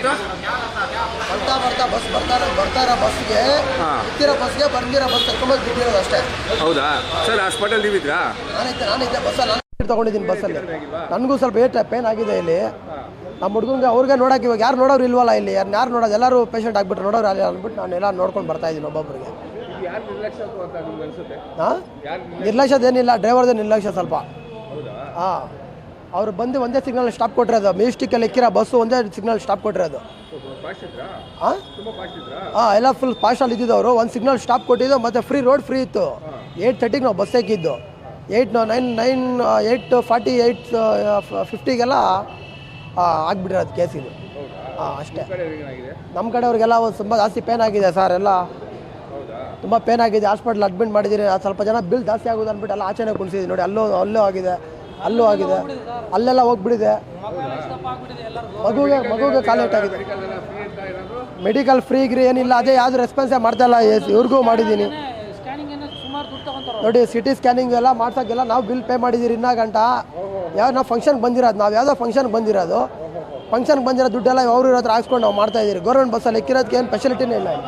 ಏನಾಯಿತು? ಬರ್ತಾ ಬಸ್ ಬರ್ತಾರ ಬಸ್ಗೆ ಇತ್ತಿರೋ ಬಸ್ಗೆ ಬಂದಿರೋ ಬಸ್ ಕರ್ಕೊಂಬಂದು ಬಿಟ್ಟಿರೋದು ಅಷ್ಟೇ. ಹೌದಾ ಸರ್? ಹಾಸ್ಪಿಟಲ್ ನೀವಿದ್ರಾ? ನಾನಿದ್ದೆ ಬಸ್ಸಲ್ಲಿ, ನಾನು ತೊಗೊಂಡಿದ್ದೀನಿ ಬಸ್ಸಲ್ಲಿ. ನನಗೂ ಸ್ವಲ್ಪ ಪೇನ್ ಆಗಿದೆ ಇಲ್ಲಿ. ನಮ್ಮ ಹುಡುಗಂಗೆ ಅವ್ರಿಗೆ ನೋಡೋಕೆ ಇವಾಗ ಯಾರು ನೋಡೋರು ಇಲ್ವಲ್ಲ ಇಲ್ಲಿ, ಯಾರು ನೋಡೋದು, ಎಲ್ಲರೂ ಪೇಷಂಟ್ ಆಗಿಬಿಟ್ರು, ನೋಡೋರು ಅಲ್ಲಿ ಅಂದ್ಬಿಟ್ಟು ನಾನು ಎಲ್ಲ ನೋಡ್ಕೊಂಡು ಬರ್ತಾ ಇದ್ದೀನಿ ಒಬ್ಬೊಬ್ಬರಿಗೆ. ಹಾಂ, ನಿರ್ಲಕ್ಷ್ಯದೇನಿಲ್ಲ, ಡ್ರೈವರ್ದೇ ನಿರ್ಲಕ್ಷ್ಯ ಸ್ವಲ್ಪ. ಹಾಂ, ಅವ್ರು ಬಂದು ಒಂದೇ ಸಿಗ್ನಲ್ ಸ್ಟಾಪ್ ಕೊಟ್ಟಿರೋದು, ಮೆಜೆಸ್ಟಿಕಲ್ಲಿ ಎಕ್ಕಿರೋ ಬಸ್ಸು ಒಂದೇ ಸಿಗ್ನಲ್ ಸ್ಟಾಪ್ ಕೊಟ್ಟಿರೋದು. ಹಾಂ ಹಾಂ, ಎಲ್ಲ ಫುಲ್ ಫಾಸ್ಟಲ್ಲಿ ಇದ್ದಿದ್ದು. ಅವರು ಒಂದು ಸಿಗ್ನಲ್ ಸ್ಟಾಪ್ ಕೊಟ್ಟಿದ್ದು, ಮತ್ತು ರೋಡ್ ಫ್ರೀ ಇತ್ತು. 8:30ಗೆ ನಾವು ಬಸ್ ಎಕ್ಕಿದ್ದು. 8:40 8:50ಗೆಲ್ಲ ಆಗಿಬಿಟ್ಟಿರೋದು ಕೇಸ್ ಇದು. ಹಾಂ, ಅಷ್ಟೇ. ನಮ್ಮ ಕಡೆಯವ್ರಿಗೆಲ್ಲ ಒಂದು ತುಂಬ ಜಾಸ್ತಿ ಪೇನ್ ಆಗಿದೆ ಸರ್, ಎಲ್ಲ ತುಂಬ ಪೇನ್ ಆಗಿದೆ. ಹಾಸ್ಪಿಟ್ಲ್ ಅಡ್ಮಿಟ್ ಮಾಡಿದ್ದೀರಿ. ಸ್ವಲ್ಪ ಜನ ಬಿಲ್ ಜಾಸ್ತಿ ಆಗೋದು ಅಂದ್ಬಿಟ್ಟು ಎಲ್ಲ ಆಚೆನೇ ಕುಣಿಸಿದ್ವಿ ನೋಡಿ. ಅಲ್ಲೂ ಆಗಿದೆ, ಅಲ್ಲೆಲ್ಲ ಹೋಗ್ಬಿಟ್ಟಿದೆ. ಮಗುಗೆ ಕಾಲೇಟ್ ಆಗಿದೆ. ಮೆಡಿಕಲ್ ಫ್ರೀಗ್ರಿ ಏನಿಲ್ಲ, ಅದೇ ಯಾವುದು ರೆಸ್ಪಾನ್ಸೇ ಮಾಡ್ತಾಯಿಲ್ಲ. ಇವ್ರಿಗೂ ಮಾಡಿದ್ದೀನಿ ನೋಡಿ. ಸಿಟಿ ಸ್ಕ್ಯಾನಿಂಗ್ ಎಲ್ಲ ಮಾಡ್ಸೋಕ್ಕೆಲ್ಲ ನಾವು ಬಿಲ್ ಪೇ ಮಾಡಿದ್ದೀರಿ ಇನ್ನೂ ಗಂಟ. ನಾವು ಫಂಕ್ಷನ್ಗೆ ಬಂದಿರೋದು, ನಾವು ಯಾವುದೋ ಫಂಕ್ಷನ್ಗೆ ಬಂದಿರೋ ದುಡ್ಡೆಲ್ಲ ಅವರು ಇರೋ ಹತ್ರ ಹಾಕ್ಸ್ಕೊಂಡು ನಾವು ಮಾಡ್ತಾಯಿದ್ದೀರಿ. ಗೌರ್ಮೆಂಟ್ ಬಸ್ಸಲ್ಲಿ ಎಕ್ಕಿರೋದಕ್ಕೆ ಏನು ಫೆಸಿಲಿಟಿನೇ ಇಲ್ಲ.